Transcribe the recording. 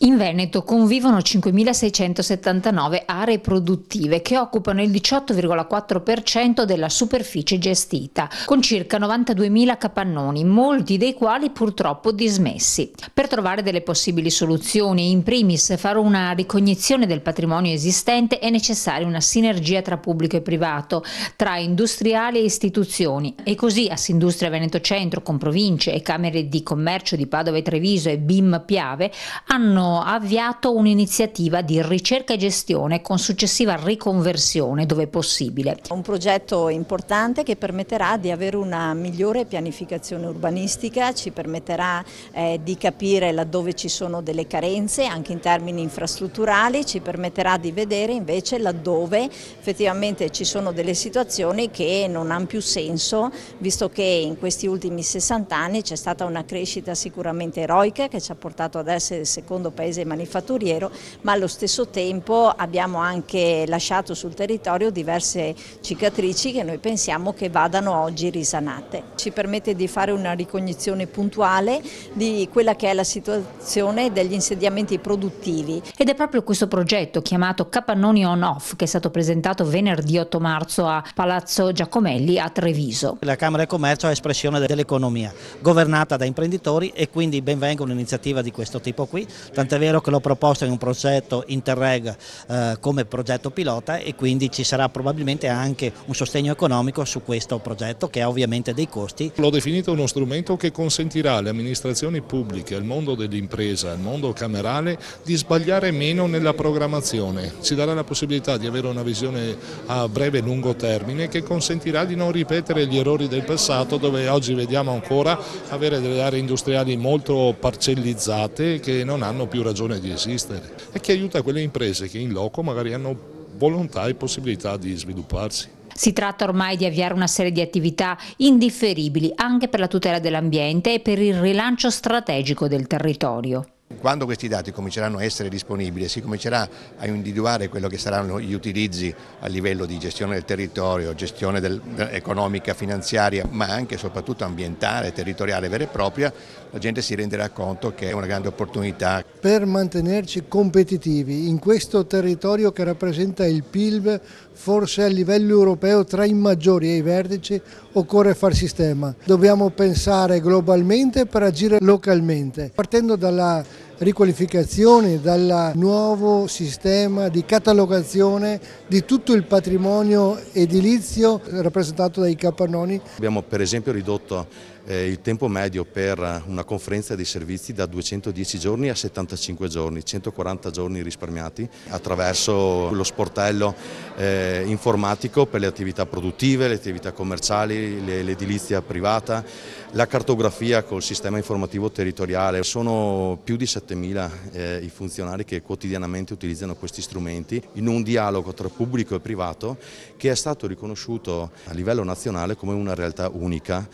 In Veneto convivono 5.679 aree produttive che occupano il 18,4% della superficie gestita, con circa 92.000 capannoni, molti dei quali purtroppo dismessi. Per trovare delle possibili soluzioni, in primis fare una ricognizione del patrimonio esistente, è necessaria una sinergia tra pubblico e privato, tra industriali e istituzioni, e così Assindustria Veneto Centro, con province e camere di commercio di Padova e Treviso e BIM Piave, hanno avviato un'iniziativa di ricerca e gestione con successiva riconversione dove possibile. Un progetto importante che permetterà di avere una migliore pianificazione urbanistica, ci permetterà di capire laddove ci sono delle carenze anche in termini infrastrutturali, ci permetterà di vedere invece laddove effettivamente ci sono delle situazioni che non hanno più senso, visto che in questi ultimi 60 anni c'è stata una crescita sicuramente eroica che ci ha portato ad essere il secondo paese manifatturiero, ma allo stesso tempo abbiamo anche lasciato sul territorio diverse cicatrici che noi pensiamo che vadano oggi risanate. Ci permette di fare una ricognizione puntuale di quella che è la situazione degli insediamenti produttivi. Ed è proprio questo progetto, chiamato Capannoni On Off, che è stato presentato venerdì 8 marzo a Palazzo Giacomelli a Treviso. La Camera di Commercio è espressione dell'economia, governata da imprenditori, e quindi ben venga un'iniziativa di questo tipo qui. Tant'è vero che l'ho proposto in un progetto Interreg come progetto pilota, e quindi ci sarà probabilmente anche un sostegno economico su questo progetto, che ha ovviamente dei costi. L'ho definito uno strumento che consentirà alle amministrazioni pubbliche, al mondo dell'impresa, al mondo camerale di sbagliare meno nella programmazione. Ci darà la possibilità di avere una visione a breve e lungo termine che consentirà di non ripetere gli errori del passato, dove oggi vediamo ancora avere delle aree industriali molto parcellizzate che non hanno più ragione di esistere, e che aiuta quelle imprese che in loco magari hanno volontà e possibilità di svilupparsi. Si tratta ormai di avviare una serie di attività indifferibili anche per la tutela dell'ambiente e per il rilancio strategico del territorio. Quando questi dati cominceranno a essere disponibili, si comincerà a individuare quello che saranno gli utilizzi a livello di gestione del territorio, gestione economica, finanziaria, ma anche e soprattutto ambientale, territoriale vera e propria, la gente si renderà conto che è una grande opportunità. Per mantenerci competitivi in questo territorio che rappresenta il PIL forse a livello europeo tra i maggiori e i vertici, occorre far sistema. Dobbiamo pensare globalmente per agire localmente, partendo dalla riqualificazione, dal nuovo sistema di catalogazione di tutto il patrimonio edilizio rappresentato dai capannoni. Abbiamo per esempio ridotto il tempo medio per una conferenza dei servizi da 210 giorni a 75 giorni, 140 giorni risparmiati attraverso lo sportello informatico per le attività produttive, le attività commerciali, l'edilizia privata, la cartografia col sistema informativo territoriale. Sono più di 7.000 i funzionari che quotidianamente utilizzano questi strumenti in un dialogo tra pubblico e privato che è stato riconosciuto a livello nazionale come una realtà unica.